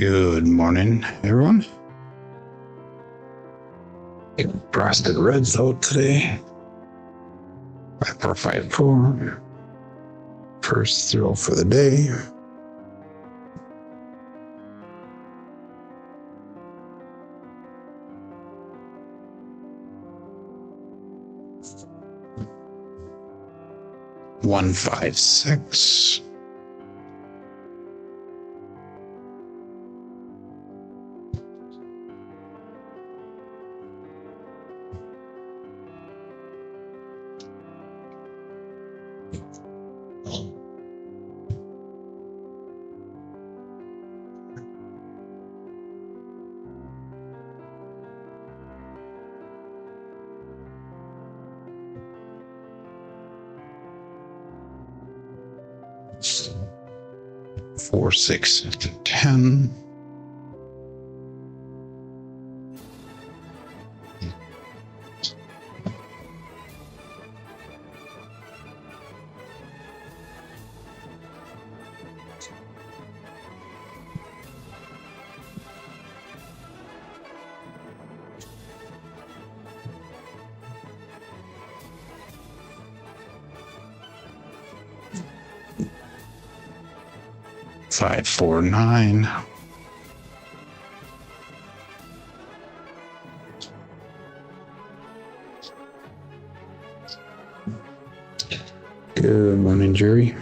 Good morning, everyone. Frosted Reds out today. 5454. First throw for the day. One, 5, 6. Four, 6, 10. Five, 4, 9. Good morning, Jerry.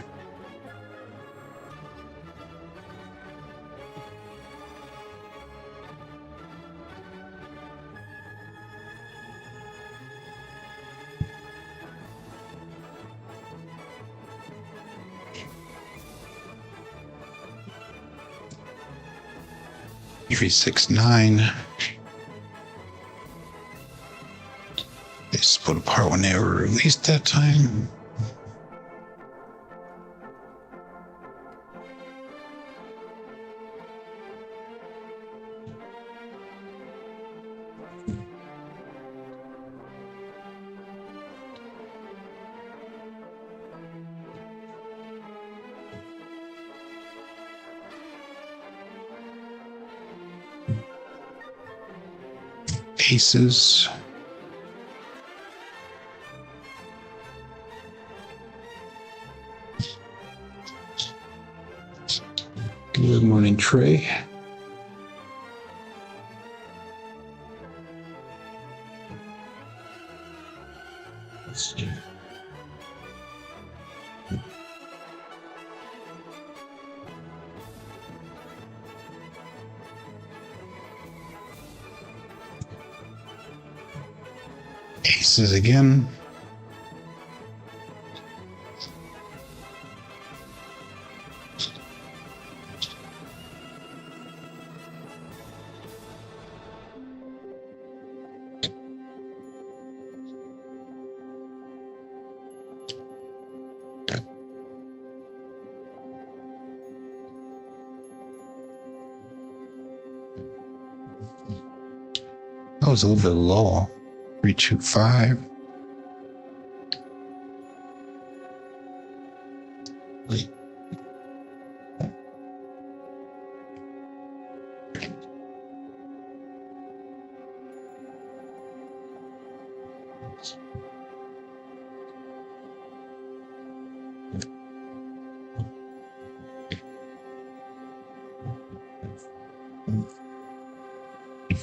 Three, 6, 9. They split apart when they were released that time. Aces. Good morning, Trey. Aces again. That was a little bit low. 3, 2, 5.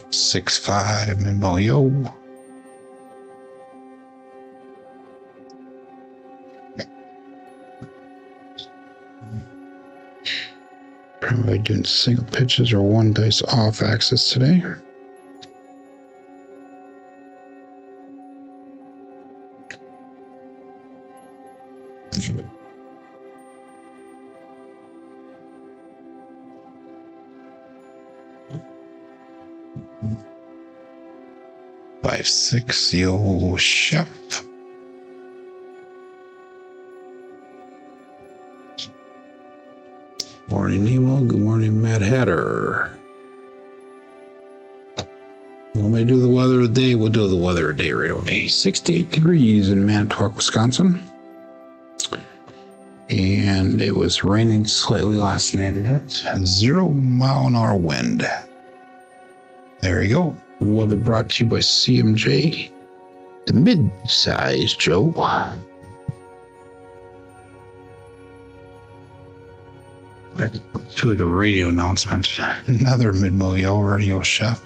Six, 5, Mimolio. Probably doing single pitches or one dice off axis today. Five, 6, yo chef. Morning, Nemo. Good morning, Mad Hatter. When we do the weather of the day, we'll do the weather of the day right away. 68 degrees in Manitowoc, Wisconsin. And it was raining slightly last night. 0 mile an hour wind. There you go. Weather brought to you by CMJ, the mid-size Joe. To like a radio announcement. Another mid-million radio chef.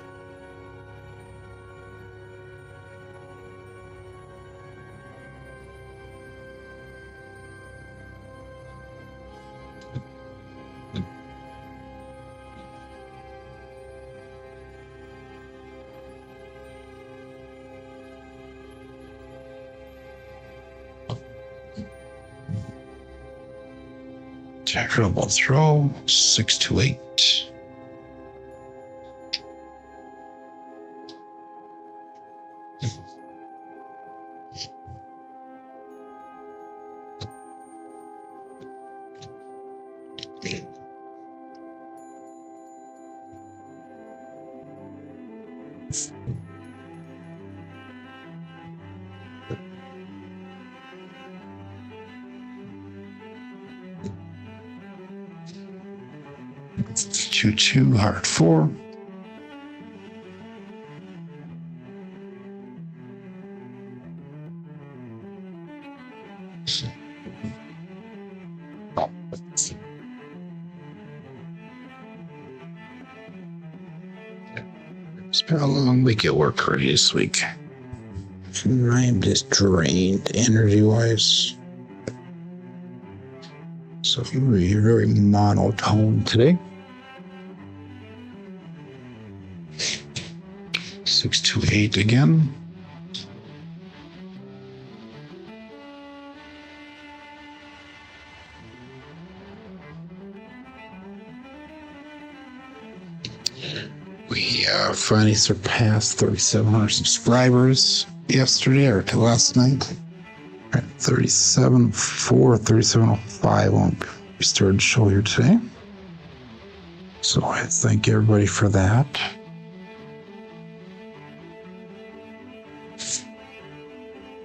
Terrible throw, 6-8. Two, hard 4. It's been a long week at work already this week. I'm just drained energy-wise. So you're very monotone today. 6-8 again. We finally surpassed 3,700 subscribers yesterday or last night. At 37.4, 37.05 when we started the show here today. So I thank everybody for that.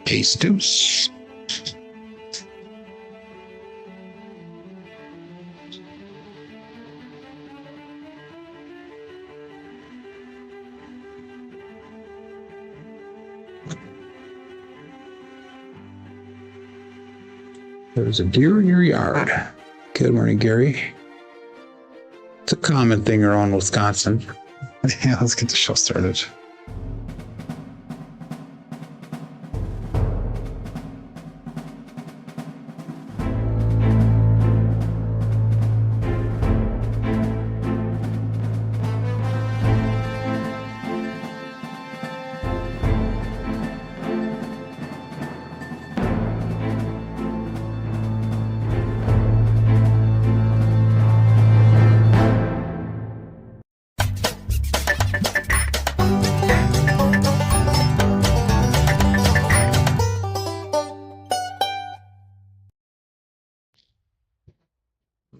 Ace deuce. There's a deer in your yard. Good morning, Gary. It's a common thing around Wisconsin. Yeah, let's get the show started.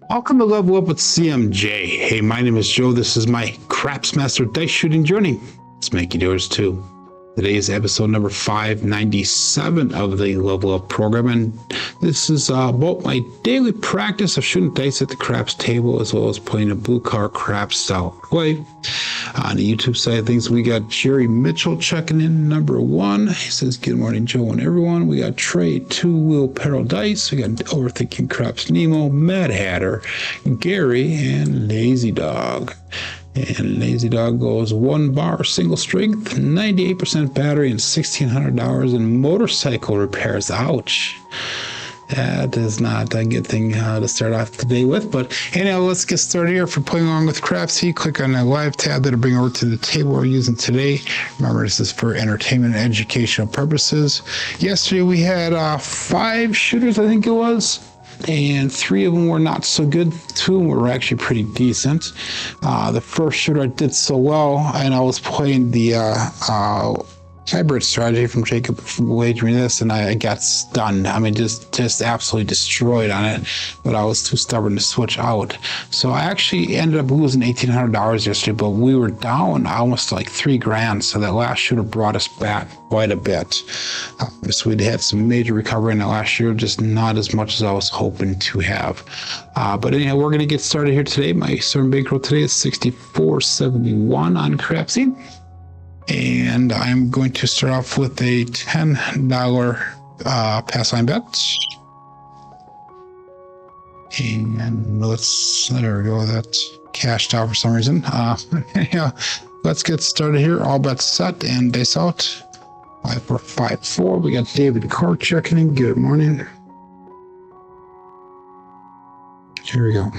Welcome to Level Up with CMJ. Hey, my name is Joe. This is my Craps Master Dice Shooting Journey. Let's make you yours too. Today is episode number 597 of the Level Up program, and this is about my daily practice of shooting dice at the craps table, as well as playing a blue car craps style play. On the YouTube side of things, we got Jerry Mitchell checking in, number 1. He says, good morning, Joe and everyone. We got Trey, 2 Wheel Peril Dice. We got Overthinking Craps Nemo, Mad Hatter, Gary, and Lazy Dog. And Lazy Dog goes 1 bar, single strength, 98% battery, and $1,600 in motorcycle repairs. Ouch. That is not a good thing to start off the day with. But anyhow, let's get started here. For playing along with Crapsee, click on the live tab that'll bring over to the table we're using today. Remember, this is for entertainment and educational purposes. Yesterday we had 5 shooters, I think it was. And 3 of them were not so good. 2 of them were actually pretty decent. The first shooter I did so well, and I was playing the hybrid strategy from Jacob wagering this, and I got stunned. I mean, just absolutely destroyed on it, but I was too stubborn to switch out. So I actually ended up losing $1,800 yesterday, but we were down almost like $3,000. So that last shooter brought us back quite a bit. So we'd had some major recovery in the last year, just not as much as I was hoping to have. But anyhow, we're going to get started here today. My starting bankroll today is $64.71 on Crapsee. And I'm going to start off with a $10 pass line bet. And there we go. That's cashed out for some reason. Yeah, let's get started here. All bets set and dice out. 5, 4, 5, 4. We got David Carr checking in. Good morning. Here we go.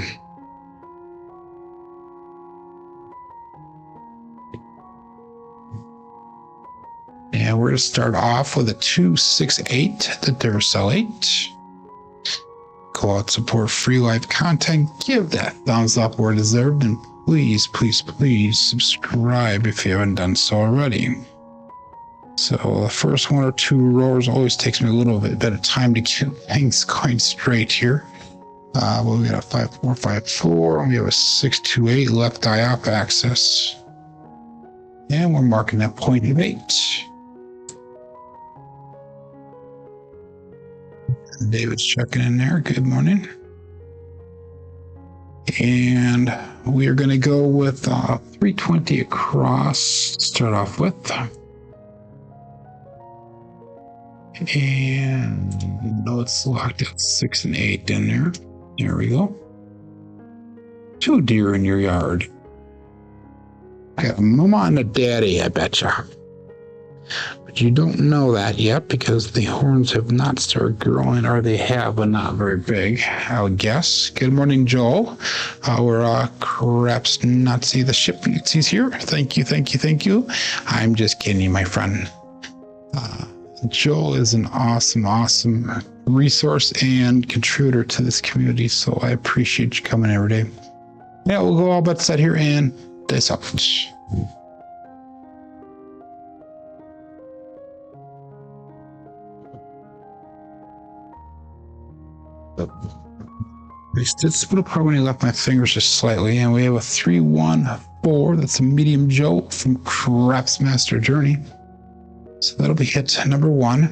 And we're going to start off with a 268, the Duracell 8. Go out, support free live content. Give that thumbs up where deserved. And please, please, please subscribe if you haven't done so already. So the first 1 or 2 rows always takes me a little bit of time to get things going straight here. Well, we got a 5, 4, 5, 4. And we have a 6, 2, 8 left eye off axis. And we're marking that point of 8. David's checking in there. Good morning. And we are going to go with 320 across to start off with. And no, it's locked at 6 and 8 in there. There we go. 2 deer in your yard. Got a mama and a daddy, I betcha. But you don't know that yet because the horns have not started growing, or they have, but not very big, I would guess. Good morning, Joel. We're Craps Nazi, the ship Nazis here. Thank you, thank you, thank you. I'm just kidding you, my friend. Joel is an awesome resource and contributor to this community, so I appreciate you coming every day. Yeah, we'll go all but set here and dice up. I did split apart when I left my fingers just slightly, and we have a 3-1-4. That's a medium Joe from Craps Master Journey. So that'll be hit number 1.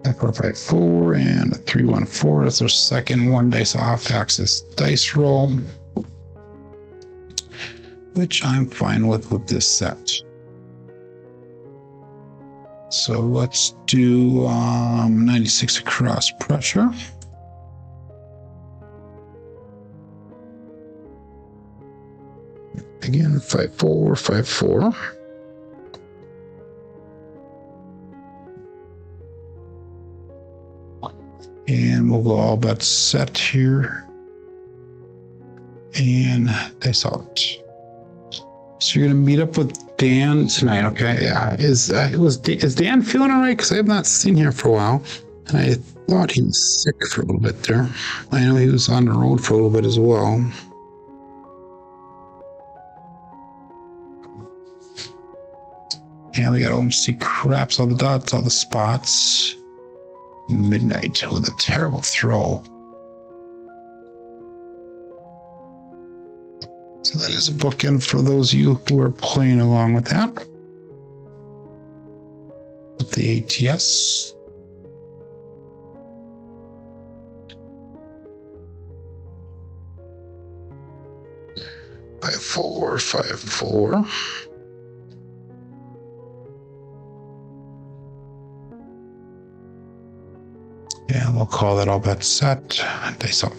5, 4, 5, 4, and a 3-1-4. That's our second 1 dice off axis dice roll, which I'm fine with this set. So let's do 96 across pressure. Again, 5, 4, 5, 4. And we'll go all bets set here. And dice out. So you're going to meet up with Dan tonight, okay? Yeah. Is Dan feeling all right? Because I have not seen him for a while. And I thought he was sick for a little bit there. I know he was on the road for a little bit as well. And we got OMC Craps, all the dots, all the spots. Midnight with a terrible throw. So that is a bookend for those of you who are playing along with that. With the ATS. Five, 4, 5, 4. And we'll call that all bets set. Dice out.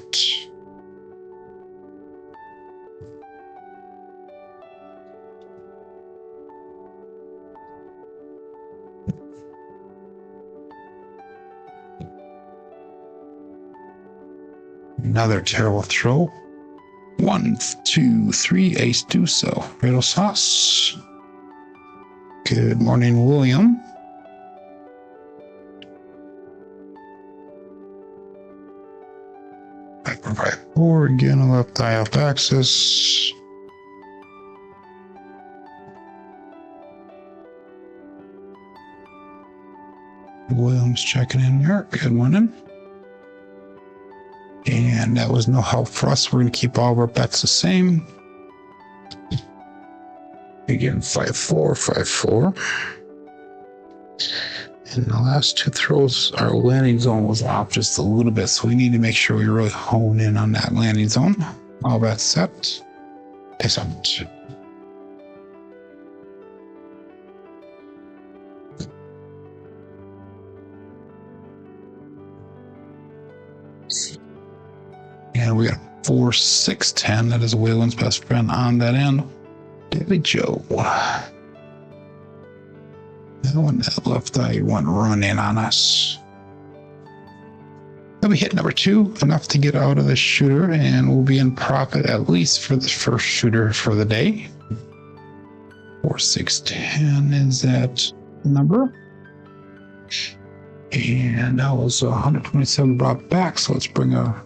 Another terrible throw. 1, 2, 3, ace deuce, so riddle sauce. Good morning, William. Right, 4 again, left eye off axis. Williams checking in there. Good morning. And that was no help for us. We're going to keep all of our bets the same. Again, 5-4, 5-4. And the last two throws, our landing zone was off just a little bit. So we need to make sure we really hone in on that landing zone. All bets set. Peace out. And we got 4-6-10. That is Waylon's best friend on that end. Daily Joe. That one, that left eye went running on us. Then we hit number 2, enough to get out of the shooter, and we'll be in profit at least for the first shooter for the day. 4-6-10 is that number. And that was 127 brought back. So let's bring our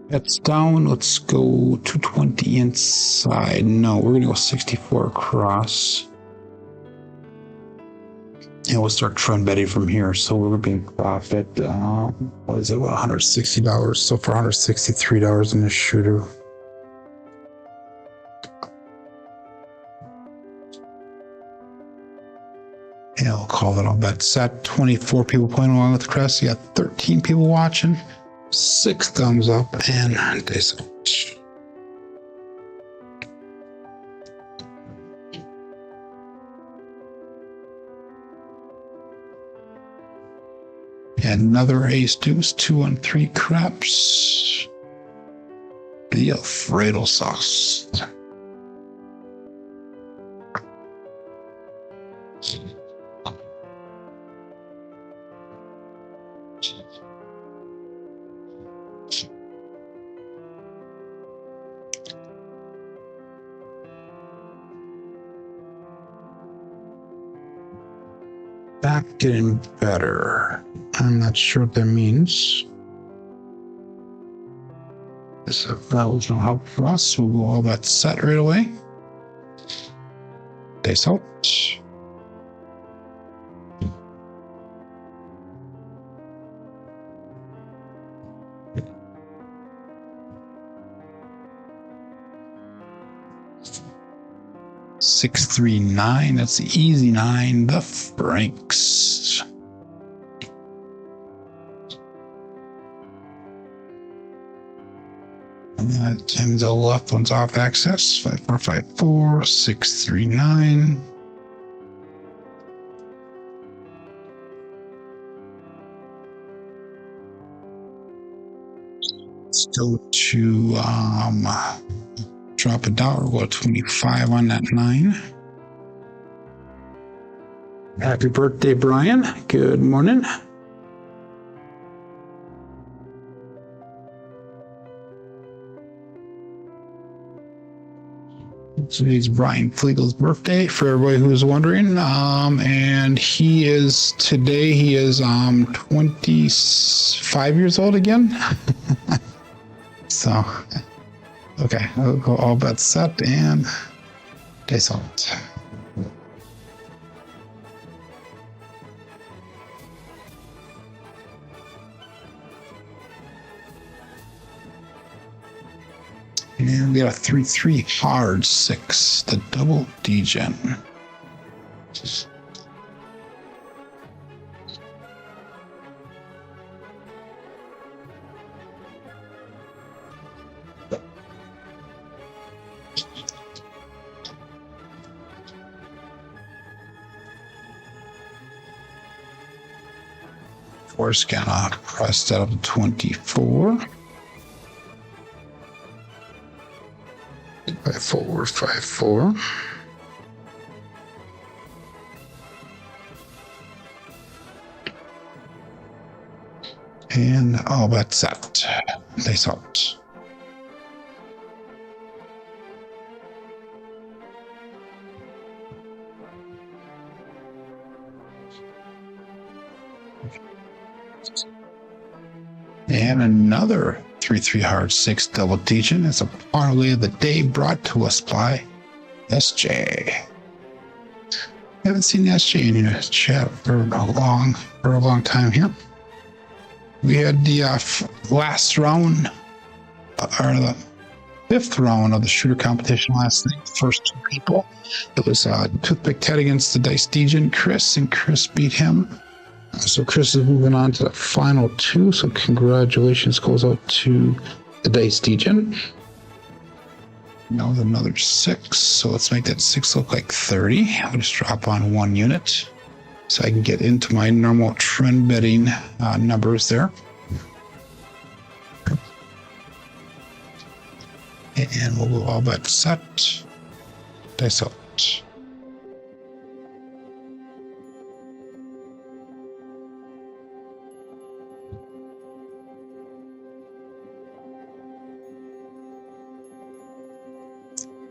bets down. Let's go 220 inside. No, we're gonna go 64 across. And we'll start trend betting from here. So we're gonna be in profit. What is it? Well, $160. So for $163 in this shooter. And I'll call that all bets set. 24 people playing along with the crest. You got 13 people watching. 6 thumbs up and days out. And another ace deuce, 2-on-3 craps. The Alfredo sauce. Back getting better. I'm not sure what that means. So that was no help for us. We'll go all that set right away. Days out. $639. That's the easy 9. The Franks. And that times the left one's off access. 5454 639. Let's go to drop $1. We'll go 25 on that 9. Happy birthday, Brian. Good morning. Today's Brian Fliegel's birthday for everybody who's wondering. And he is 25 years old again. So okay, I'll go all bets set and days out. And we got a 3-3 hard 6, the double degen. Force gonna press that up to 24. 5-4, 5-4. And all bets set. Days out. And another 3-3 hard 6 double degen. It's a parlay of the day brought to us by SJ. Haven't seen SJ in here chat for a long time here. We had the last round, or the fifth round of the shooter competition last night. First two people. It was Toothpick Ted against the Dice DJ Chris, and Chris beat him. So Chris is moving on to the final two. So congratulations goes out to the Dice DJ. Now with another 6, so let's make that 6 look like 30. I'll just drop on 1 unit so I can get into my normal trend betting numbers there. And we'll go all bet set. Dice out.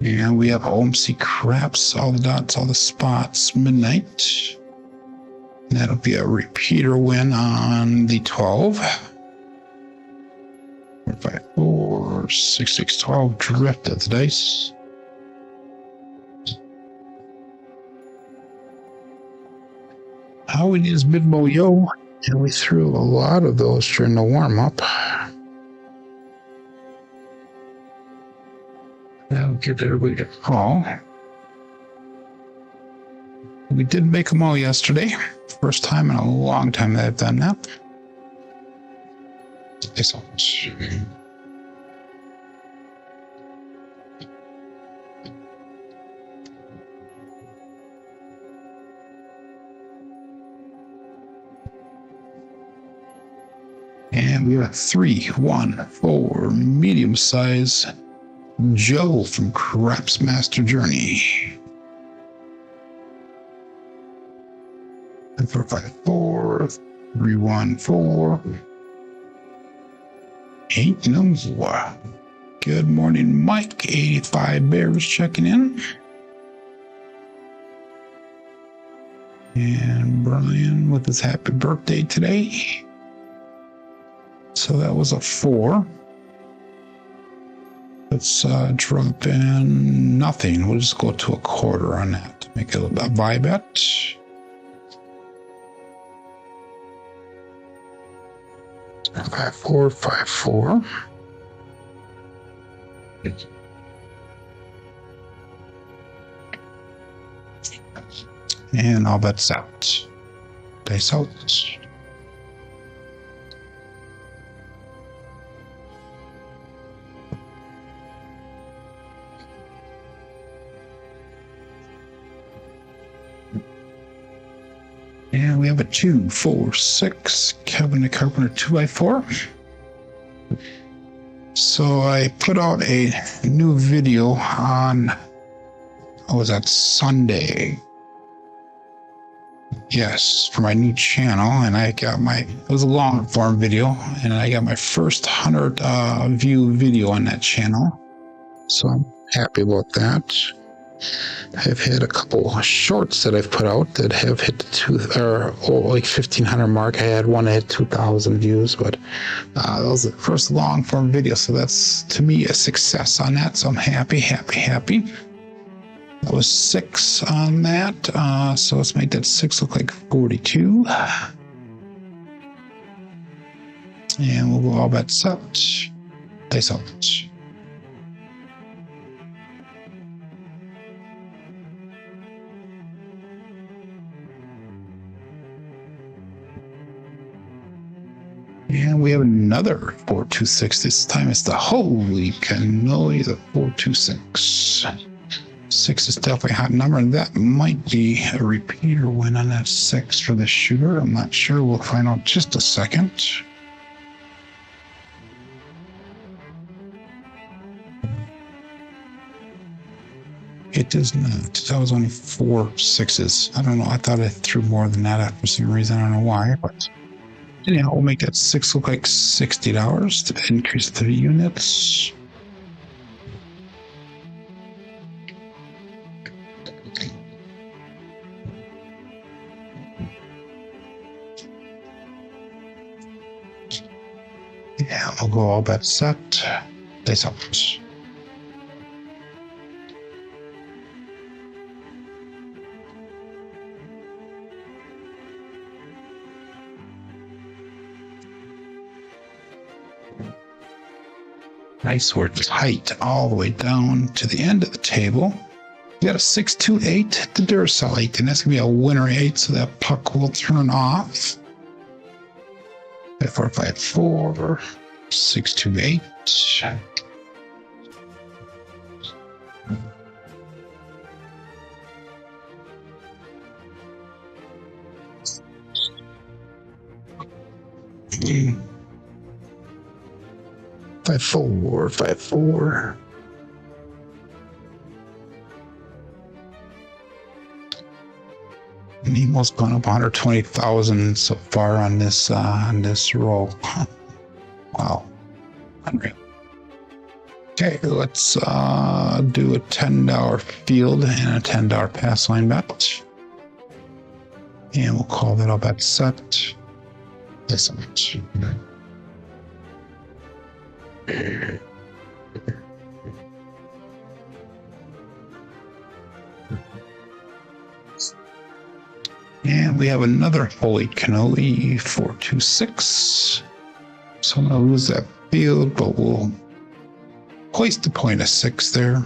And we have OMC Craps, all the dots, all the spots, midnight. And that'll be a repeater win on the 12. 4, 5, 4, 6, 6, 12, drift at the dice. All we need is mid-mo yo, and we threw a lot of those during the warm-up. That'll get everybody to call. We did make them all yesterday. First time in a long time that I've done that. And we have 3, 1, 4, medium size. Joe from Craps Master Journey. 4, 5, 4, 3, 1, 4. 8 no. Good morning, Mike. 85 Bears checking in. And Brian with his happy birthday today. So that was a 4. Let's drop in nothing. We'll just go to a quarter on that. Make it a buy bet. Five, 4, 5, 4. And all bets out. Dice out. And we have a 2, 4, 6. Kevin the Carpenter 2x4. So I put out a new video on, what was that, Sunday? Yes, for my new channel. And I got it was a long form video. And I got my first 100 view video on that channel. So I'm happy about that. I've had a couple shorts that I've put out that have hit the 1,500 mark. I had one that had 2,000 views, but that was the first long form video. So that's to me a success on that. So I'm happy. That was 6 on that. So let's make that 6 look like 42. And we'll go all bets out. Dice out. And we have another 426. This time it's the holy cannoli, the 426. 6 is definitely a hot number, and that might be a repeater win on that 6 for the shooter. I'm not sure. We'll find out just a second. It does not. That was only 4 6s. I don't know. I thought I threw more than that for some reason. I don't know why, but anyhow, we'll make that 6 look like $60 to increase the units. Yeah, we'll go all bet set. Dice out. Nice, we're tight all the way down to the end of the table. We got a 6-2-8, the Duracell 8, and that's gonna be a winner 8, so that puck will turn off. 5-4-5-4, 6-2-8. Five, 4. Nemo's gone up 120,000 so far on this roll. Wow, unreal. Okay, let's do a $10 field and a $10 pass line bet, and we'll call that all bet set. This much. And we have another holy cannoli, 4-2-6. So I'm going to lose that field, but we'll place the point of 6 there.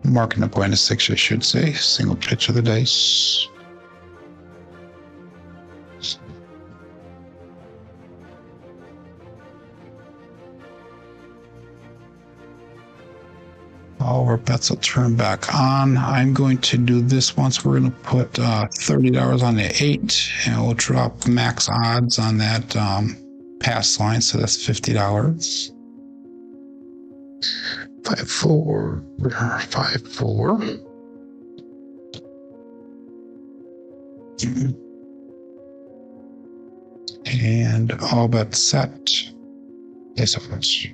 Marking the point of 6, I should say. Single pitch of the dice. All our bets will turn back on. I'm going to do this once. We're going to put $30 on the 8, and we'll drop max odds on that pass line, so that's $50. 5-4, 5-4. And all bets set. Yes, of course.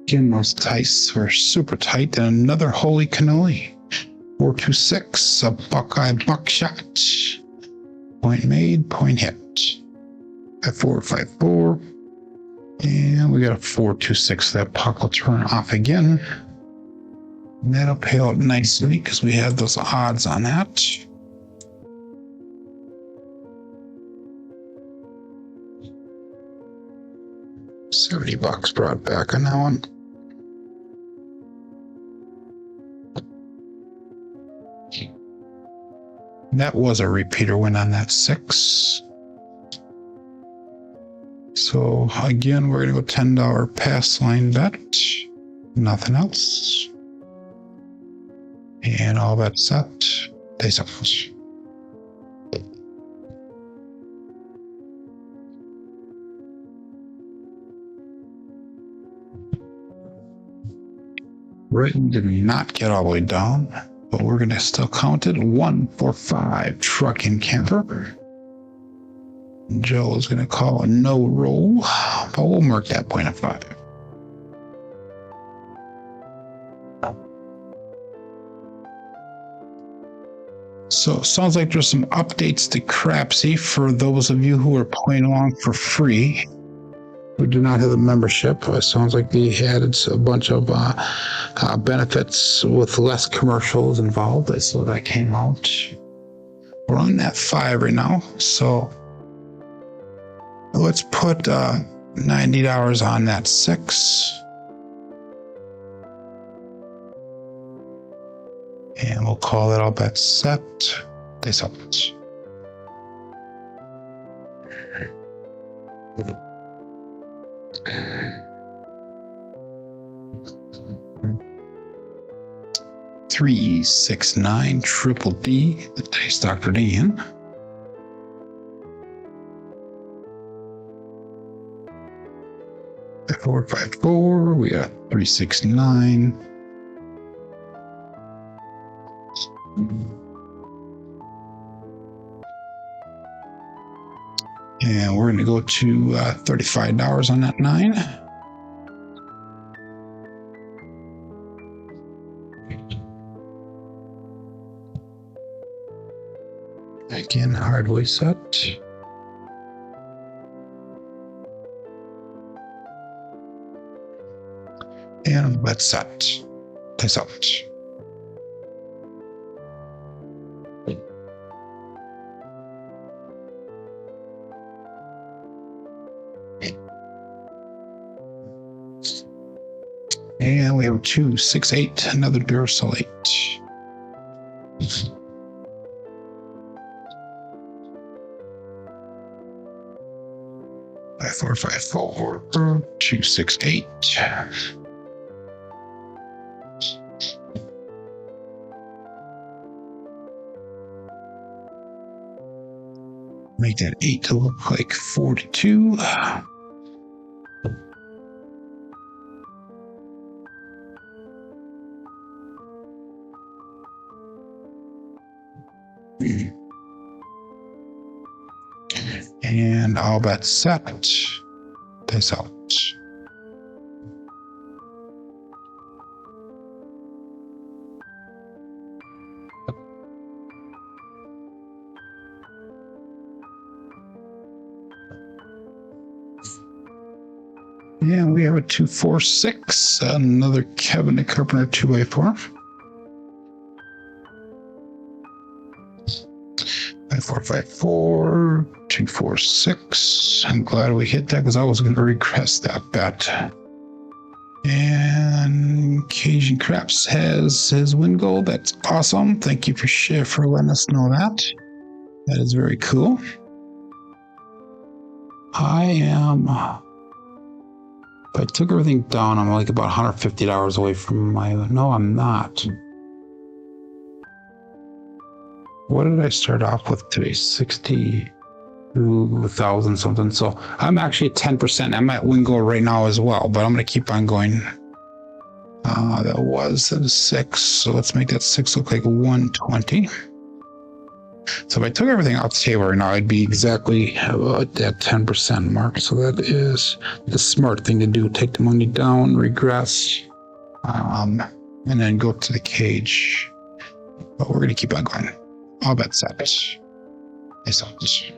Again, those dice were super tight, and another holy cannoli. 4-2-6, a Buckeye buckshot. Point made, point hit. 5-4, 5-4. And we got a 4-2-6. That puck will turn off again. And that'll pay out nicely because we have those odds on that. $70 brought back on that one. That was a repeater win on that 6. So again, we're going to go $10 pass line bet. Nothing else. And all that set. Days up. Britain did not get all the way down, but we're going to still count it. 1-4-5 truck and camper. Joe is going to call a no roll, but we'll mark that point of 5. So it sounds like there's some updates to Crapsee for those of you who are playing along for free. We do not have a membership. It sounds like they added a bunch of benefits with less commercials involved. I saw that came out. We're on that 5 right now. So let's put $90 on that 6. And we'll call that all bets set. This up. 369 triple D, the dice Dr. Dan. Four, 5-4, we got 369. And we're going to go to $35 on that 9. Again, Hardway set. And let's set. Place out. And we have 2, 6, 8, another Duracell 8. 5, 4, 5, 4, 2, 6, 8. Make that 8 to look like 42. And all bets set. This out. And we have a 2, 4, 6, another cabinet carpenter 2x4. 5, 4, 5, 4, 2, 4, 6. I'm glad we hit that because I was going to regress that bet. And Cajun Craps has his win goal. That's awesome. Thank you for letting us know that. That is very cool. If I took everything down, I'm like about $150 away from my, no, I'm not. What did I start off with today? 62,000 something. So I'm actually at 10%. I'm at win goal right now as well, but I'm going to keep on going. That was 6. So let's make that 6 look like 120. So if I took everything off the table right now, I'd be exactly about that 10% mark. So that is the smart thing to do. Take the money down, regress, and then go to the cage. But we're going to keep on going. All bets set. Nice odds.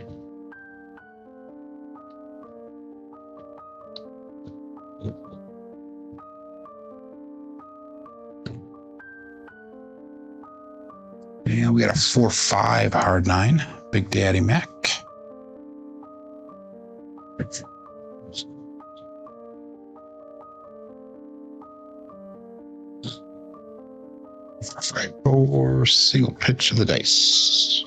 And we got a 4-5 hard 9, Big Daddy Mac. Right, or single pitch of the dice.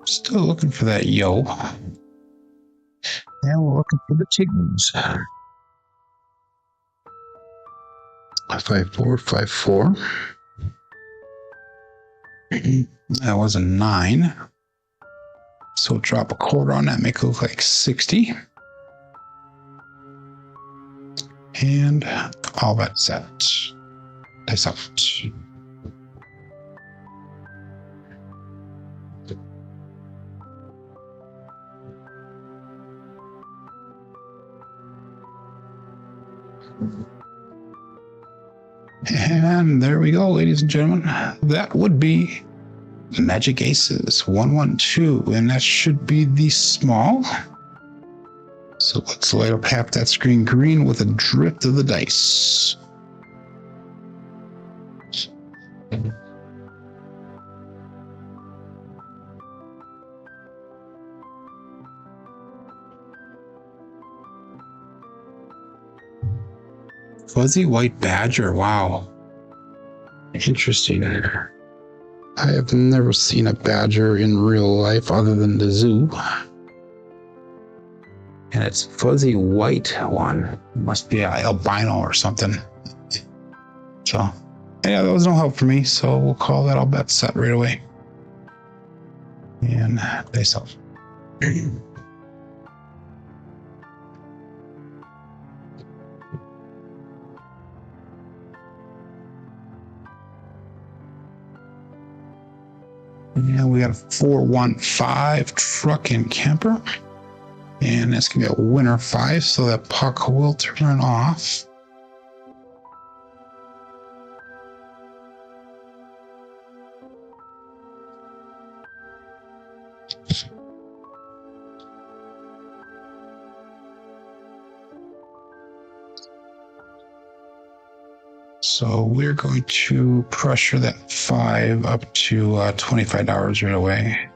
Still looking for that yo. And we're looking for the chickens. 5, 4, 5, 4. That was a 9. So drop a quarter on that, make it look like 60. And all that set. Dice out. And there we go, ladies and gentlemen. That would be Magic Aces 112, and that should be the small. So let's light up half that screen green with a drift of the dice. Fuzzy white badger, wow. Interesting. I have never seen a badger in real life other than the zoo. And it's fuzzy white one. Must be an albino or something. So, yeah, that was no help for me. So we'll call that all bets set right away. And dice out. And we got a 415 truck and camper. And that's going to be a winner 5, so that puck will turn off. So we're going to pressure that 5 up to $25 right away.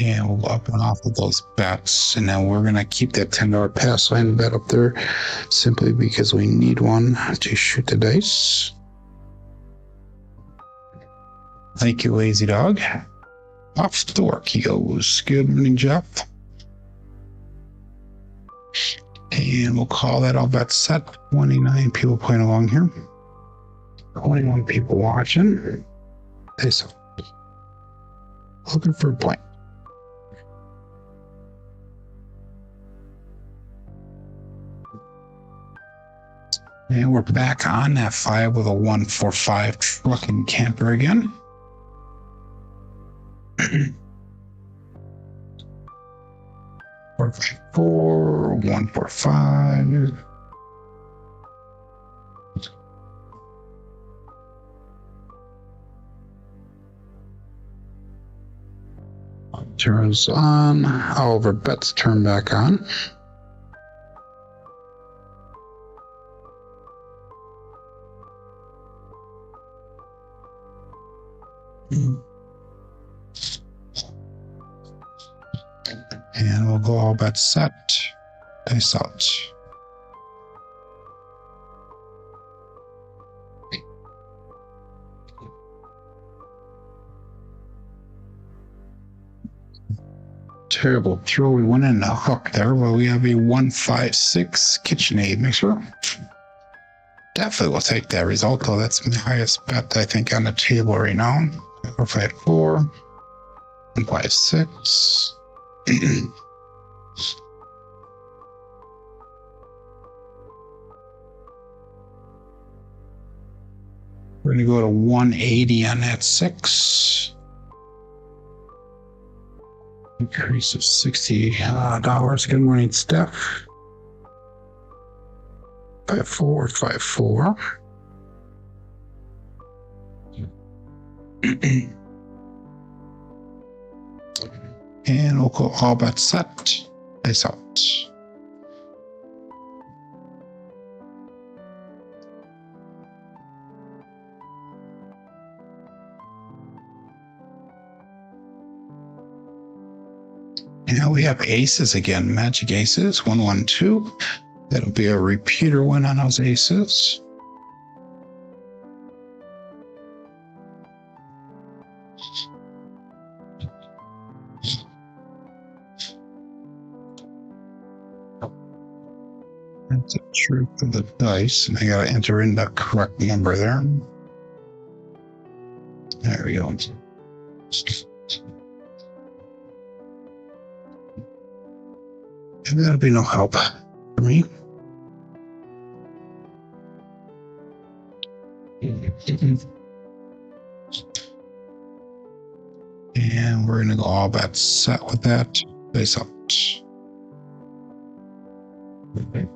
And we'll up and off of those bets. And then we're going to keep that $10 pass line bet up there simply because we need one to shoot the dice. Thank you, lazy dog. Off to work he goes. Good morning, Jeff. And we'll call that all bets set. 29 people playing along here. 21 people watching. Okay, so looking for a blank. And we're back on that 5 with a 145 truck and camper again. 454, 145. Turns on. All of our bets turn back on. And we'll go all bets set. Dice out. Terrible throw. We went in the hook there, but we have a 156 KitchenAid mixer. Definitely will take that result, though. That's my highest bet, I think, on the table right now. 454, 156. We're going to go to 180 on that 6. Increase of $60. Good morning, Steph. 5454. And we'll go all bets set. Dice out. Now we have aces again, magic aces, 112. That'll be a repeater win on those aces. That's a true for the dice, and I gotta enter in the correct number there. There we go. And that'll be no help for me. And we're gonna go all bets set with that. Dice out. Okay.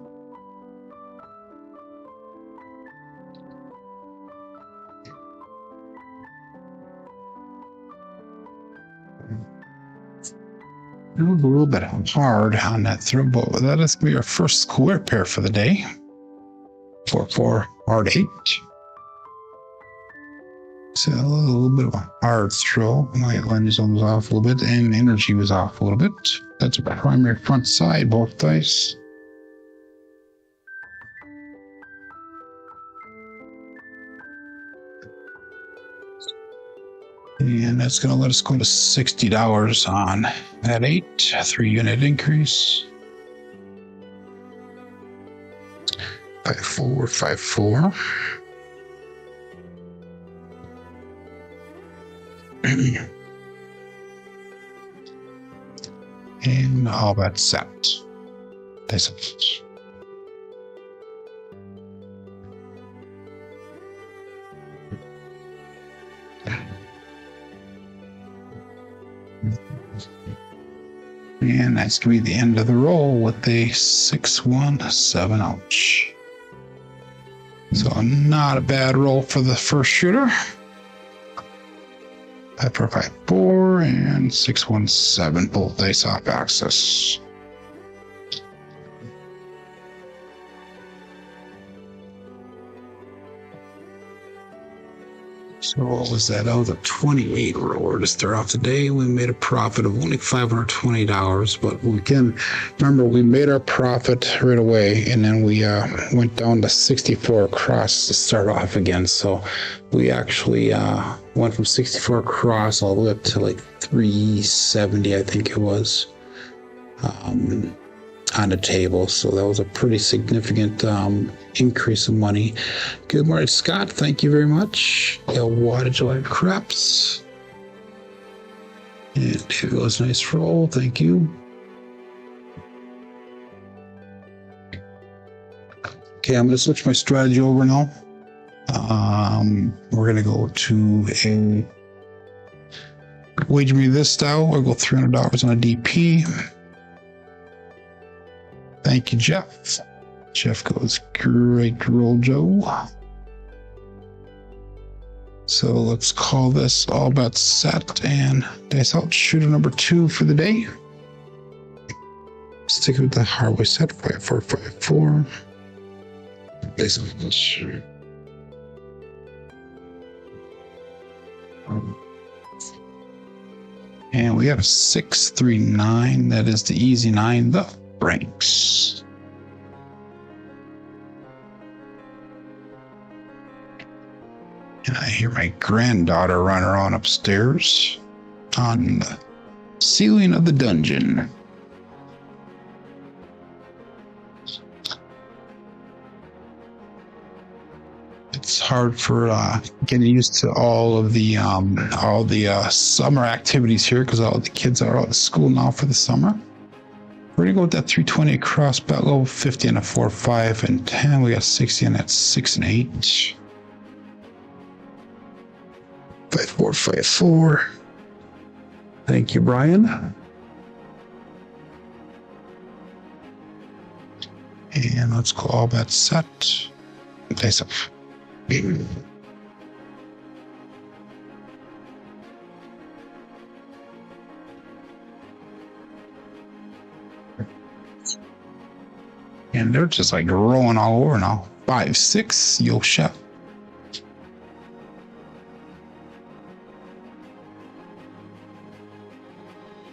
It was a little bit hard on that throw, but that is going to be our first square pair for the day. 4-4, hard 8. So a little bit of a hard throw. My line zone was off a little bit, and energy was off a little bit. That's a primary front side, both dice. And that's going to let us go to $60 on that 8, 3-unit increase. 5454. And all that's set. That's it. And that's going to be the end of the roll with a 617. Ouch. So not a bad roll for the first shooter. 5454 and 617, both dice off axis. So what was that? That was a 28 roller to start off the day. We made a profit of only $520, but we can remember we made our profit right away, and then we went down to 64 across to start off again. So we actually went from 64 across all the way up to like 370, I think it was, on the table. So that was a pretty significant increase of money. Good morning, Scott. Thank you very much. Why did you like craps? And here goes a nice roll. Thank you. Okay, I'm going to switch my strategy over now. We're going to go to a wager me this style. I'll go $300 on a DP. Thank you, Jeff. Jeff goes, great roll, Joe. So let's call this all bets set and dice out shooter number 2 for the day. Stick with the Hardway set, 5454. Dice out. And we got a 639. That is the easy 9, the Franks. And I hear my granddaughter run around upstairs on the ceiling of the dungeon. It's hard for getting used to all the summer activities here because all the kids are out of school now for the summer. We're gonna go with that 320 across, bet level 50 and a 4, 5, and 10. We got 60 and that's 6 and 8. 5, 4, 5, 4. Thank you, Brian. And let's go all bets set. Dice up. And they're just like rolling all over now. 5, 6, yo chef.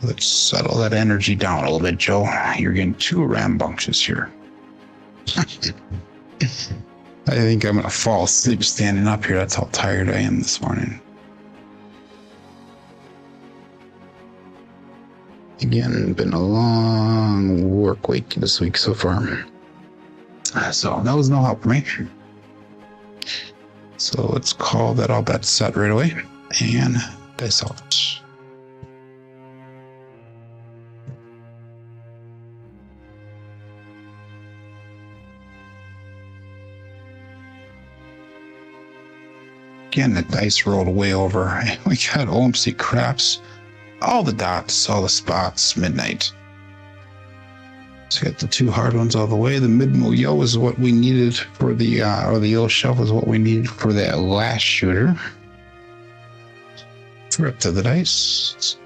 Let's settle that energy down a little bit, Joe. You're getting too rambunctious here. I think I'm gonna fall asleep standing up here. That's how tired I am this morning. Again, been a long work week this week so far. So that was no help for me. So let's call that all bets set right away and dice out. Again, the dice rolled way over. We got OMC craps, all the dots, all the spots, midnight. So we got the 2 hard ones all the way. The mid-mo yo is what we needed for the, or the yellow shelf is what we needed for that last shooter. We're up to the dice.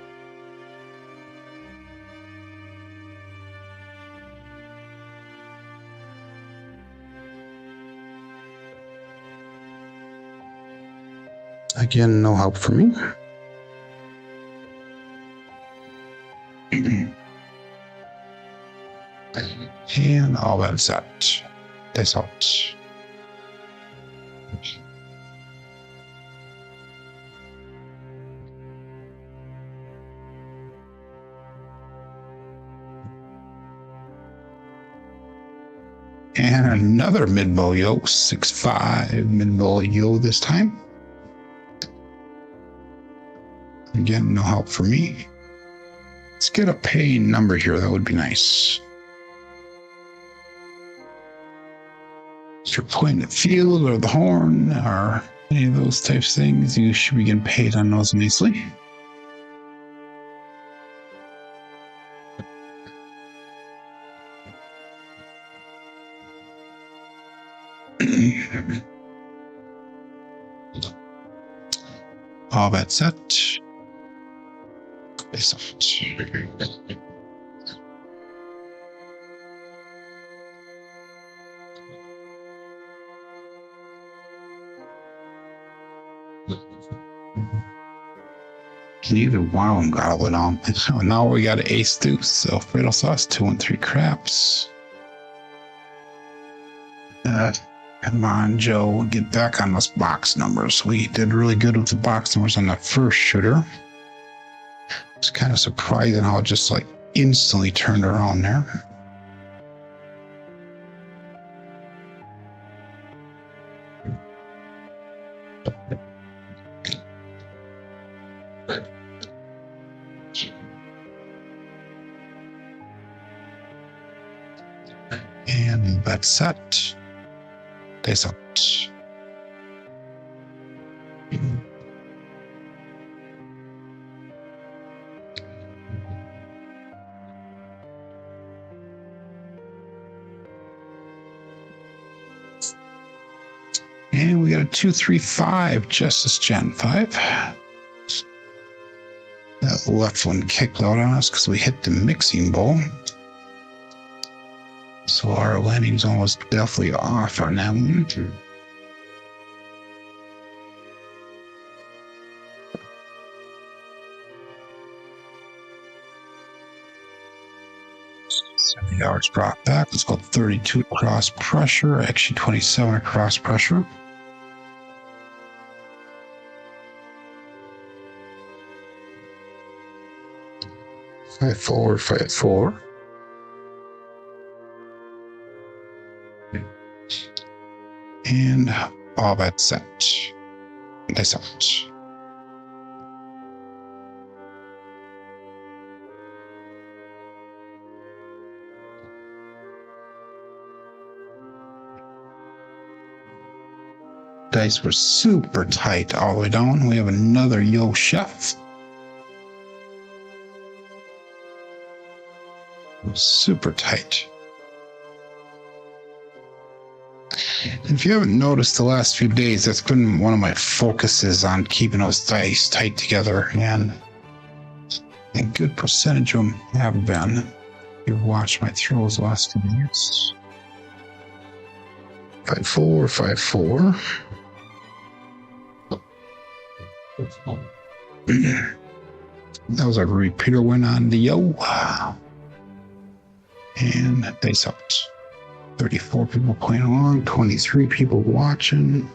Again, no help for me. And all that's set. Dice out. And another mid-bow yo, 6-5 mid-bow yo this time. Again, no help for me. Let's get a paying number here. That would be nice. If you're playing the field or the horn or any of those types of things, you should be getting paid on those nicely. All that set. Neither one of them got it on. So now we got an ace deuce. So Fredo sauce, 2 and 3 craps. Come on, Joe, get back on those box numbers. We did really good with the box numbers on the first shooter. It's kind of surprising how it just like instantly turned around there. And that's set. That's out. And we got a 2-3-5, Justice Gen 5. That left one kicked out on us because we hit the mixing bowl. So our landing zone was definitely off on that one. $70 brought back. Let's go 32 cross pressure, actually 27 across pressure. Five four. And all that set. That's out. Dice were super tight all the way down. We have another Yo Chef. Super tight. If you haven't noticed the last few days, that's been one of my focuses on keeping those dice tight together, and a good percentage of them have been. If you've watched my throws the last few minutes. 5-4. That was a repeater win on the Yo. And dice out. 34 people playing along, 23 people watching.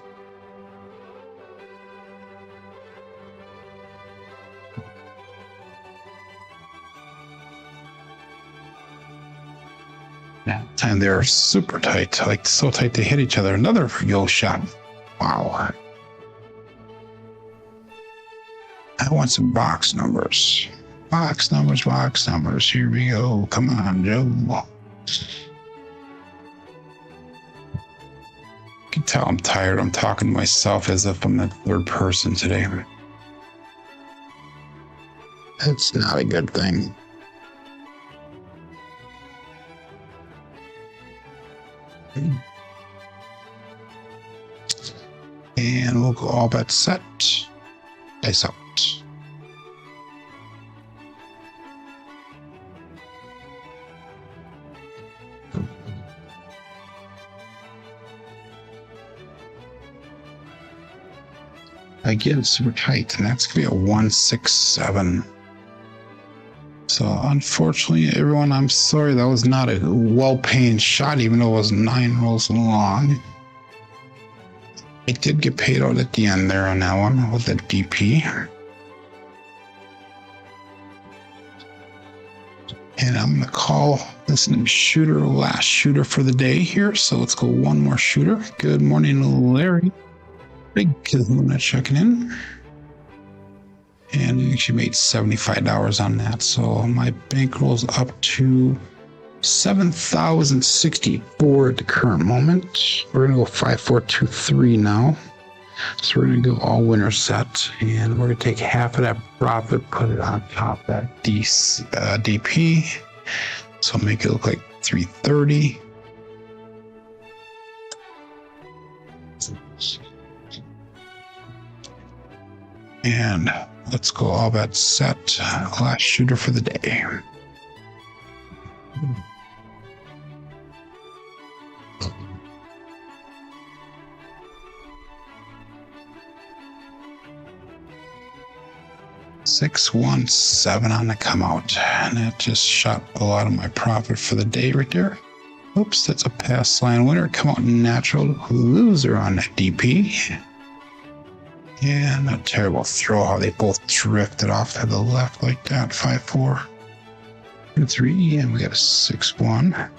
That time they're super tight, like so tight they hit each other. Another Yo shot. Wow. I want some box numbers. Box numbers. Here we go. Come on, Joe. You can tell I'm tired. I'm talking to myself as if I'm the third person today. That's not a good thing. And we'll go all bet set. Dice out. Again, super tight, and that's gonna be a 1-6-7. So unfortunately, everyone, I'm sorry, that was not a well-paying shot, even though it was 9 rolls long. I did get paid out at the end there on that one with the DP. And I'm gonna call this shooter last shooter for the day here. So let's go one more shooter. Good morning, Larry. Big Kahuna checking in. And I actually made $75 on that. So my bankroll's up to 7,064 at the current moment. We're gonna go 5-4-2-3 now. So we're gonna go all winner set, and we're gonna take half of that profit, put it on top of that DP. So make it look like 330. And let's go all bet set. Last shooter for the day. 617 on the come out, and that just shot a lot of my profit for the day right there. Oops, that's a pass line winner. Come out natural loser on that DP. Yeah, not a terrible throw how they both drifted off to the left like that. 5-4, 2-3, and we got a 6-1.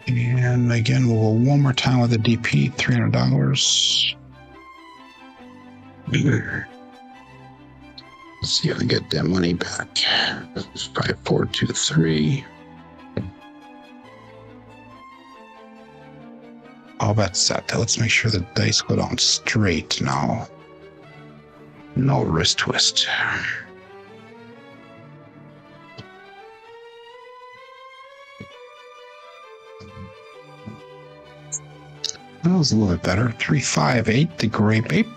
And again, we'll go one more time with the DP, $300. Let's see if I get that money back. 5-4-2-3. All bets set. Let's make sure the dice go down straight now. No wrist twist. That was a little bit better. 3-5-8, the grape ape.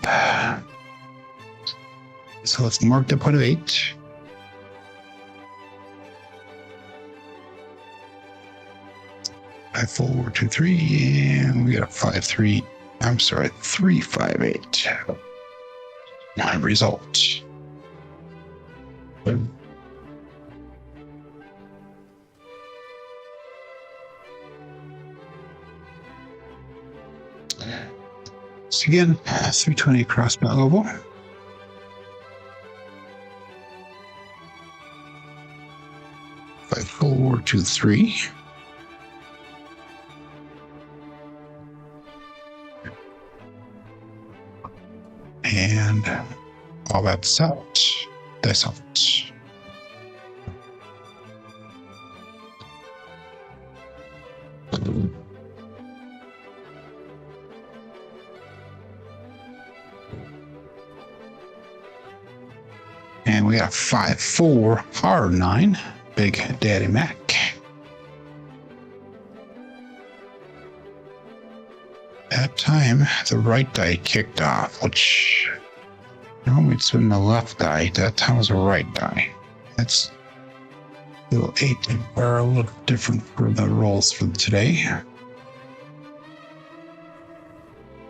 So let's mark the point of 8. Five, 4, 2-3, and we got a 5-3. I'm sorry, 3-5-8. My result. So again, 320 across bet level. Five, 4, 2-3. And all that's out. Dice out. And we got 5-4 hard 9, Big Daddy Mac. That time, the right die kicked off, which normally it's been the left die. That time was the right die. That's little 8 are a little different for the rolls for today.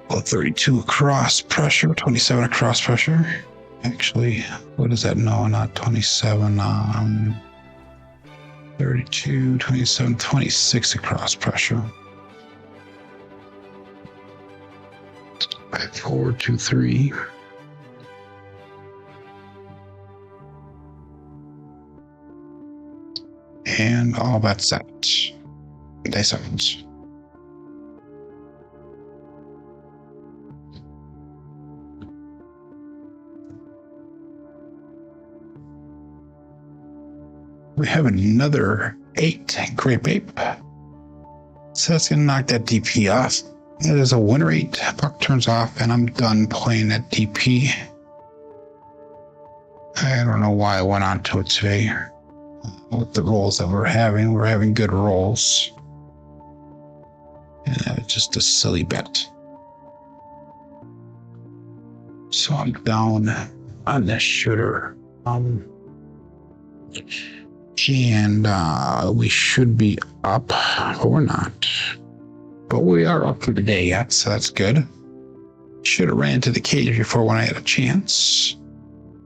Well, 32 across pressure, 27 across pressure. Actually, what is that? No, not 27. 32, 27, 26 across pressure. 5, 4, 2-3. And all bets set. Dice out. We have another 8 grape ape. So that's gonna knock that DP off. It is a winner 8. Puck turns off, and I'm done playing that DP. I don't know why I went on to it today. With the rolls that we're having good rolls. And that was just a silly bet. So I'm down on this shooter. And we should be up, but we're not. But we are up for the day yet, so that's good. Should have ran to the cage before when I had a chance.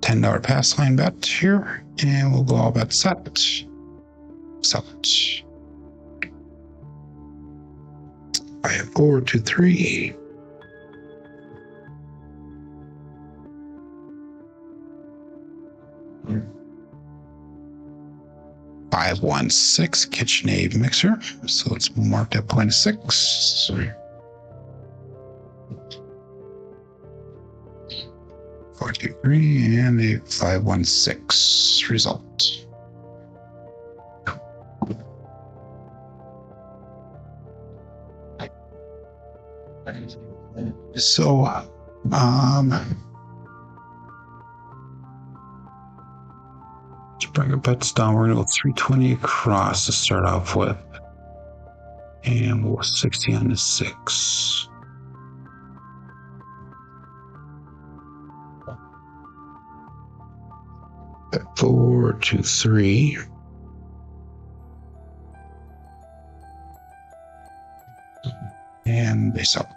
$10 pass line bet here, and we'll go all bet set. Sell it. 5, 4, 2-3. Five, 1, 6 KitchenAid mixer. So let's mark that point 6. 4, 2, 3, and a 5, 1, 6 result. So, to bring our bets down, we're gonna go 320 across to start off with, and we'll 60 on the 6. Bet 4, 2, 3. And they sell it.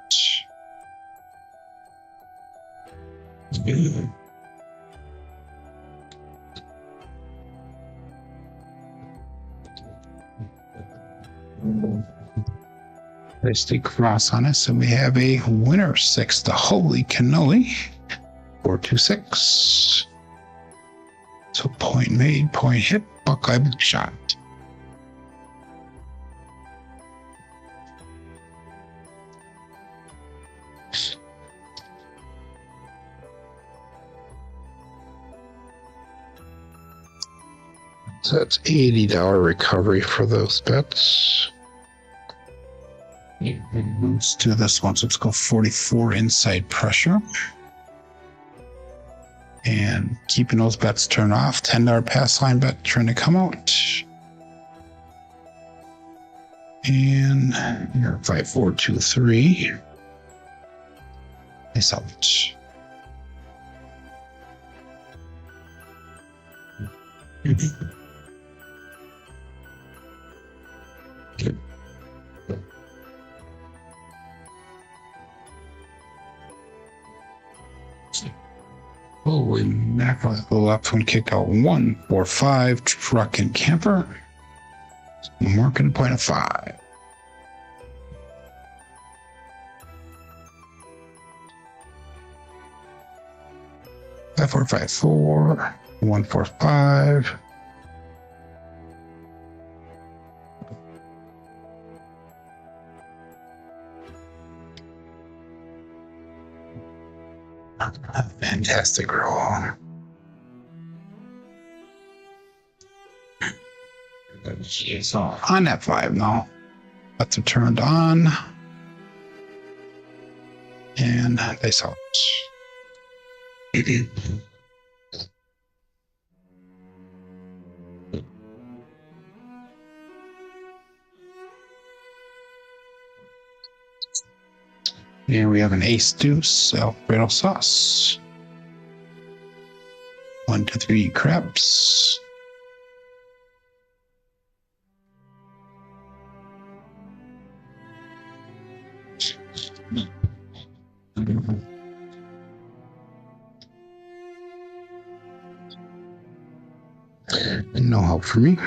Place the cross on us, and we have a winner 6, the Holy Cannoli, 426. So point made, point hit, Buckeye shot. So that's $80 recovery for those bets. Let's do this one. So let's go 44 inside pressure. And keeping those bets turned off. $10 pass line bet trying to come out. And here, 5, 4, 2, 3. Nice out. Holy mackerel, the left one kicked out 1, 4, 5, truck and camper. Marking point of 5. Five, 4, 5, 4, 1, 4, 5. A fantastic roll. So on that 5 now. Bets are turned on. And they saw it. And we have an ace deuce, Alfredo sauce. 1, 2, 3 craps. No help for me.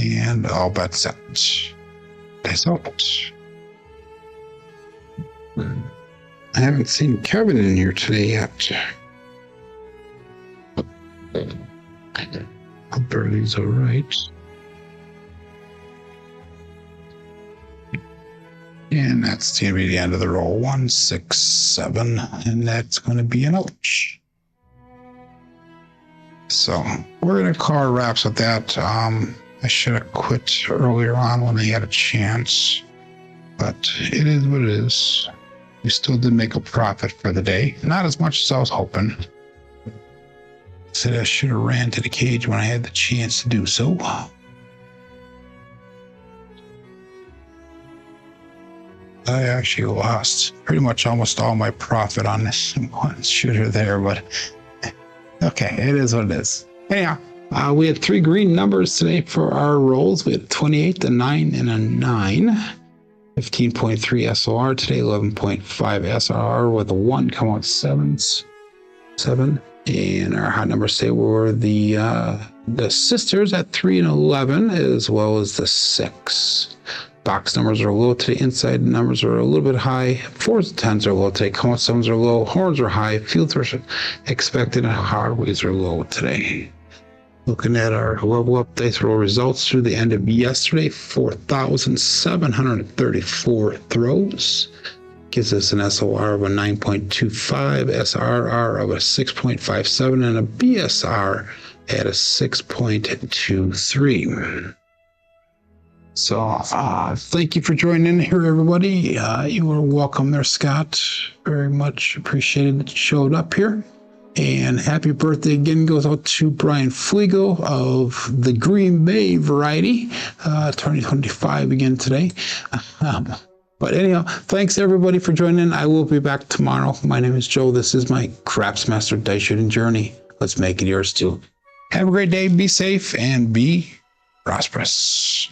And all bets set. That's out. I haven't seen Kevin in here today yet. Burley's all right. And that's going to be the end of the roll. 1, 6, 7, and that's going to be an ouch. So we're going to call our wraps with that. I should have quit earlier on when I had a chance, but it is what it is. We still did make a profit for the day. Not as much as I was hoping. Said I should have ran to the cage when I had the chance to do so. I actually lost pretty much almost all my profit on this one shooter there, but okay, it is what it is. Anyhow, we had 3 green numbers today for our rolls. We had a 28, a 9, and a 9. 15.3 SOR today, 11.5 SRR with a 1, come out 7s. 7. And our hot numbers today were the sisters at 3 and 11, as well as the 6. Box numbers are low today. Inside numbers are a little bit high. 4s and 10s are low today. Come out 7s are low. Horns are high. Fields are expected, and hardways are low today. Looking at our level up dice roll results through the end of yesterday, 4,734 throws. Gives us an SOR of a 9.25, SRR of a 6.57, and a BSR at a 6.23. So thank you for joining in here, everybody. You are welcome there, Scott. Very much appreciated that you showed up here. And happy birthday again goes out to Brian Fliego of the Green Bay variety, 2025 again today. But anyhow, thanks everybody for joining in. I will be back tomorrow. My name is Joe. This is my Crapsmaster Dice Shooting Journey. Let's make it yours too. Have a great day. Be safe and be prosperous.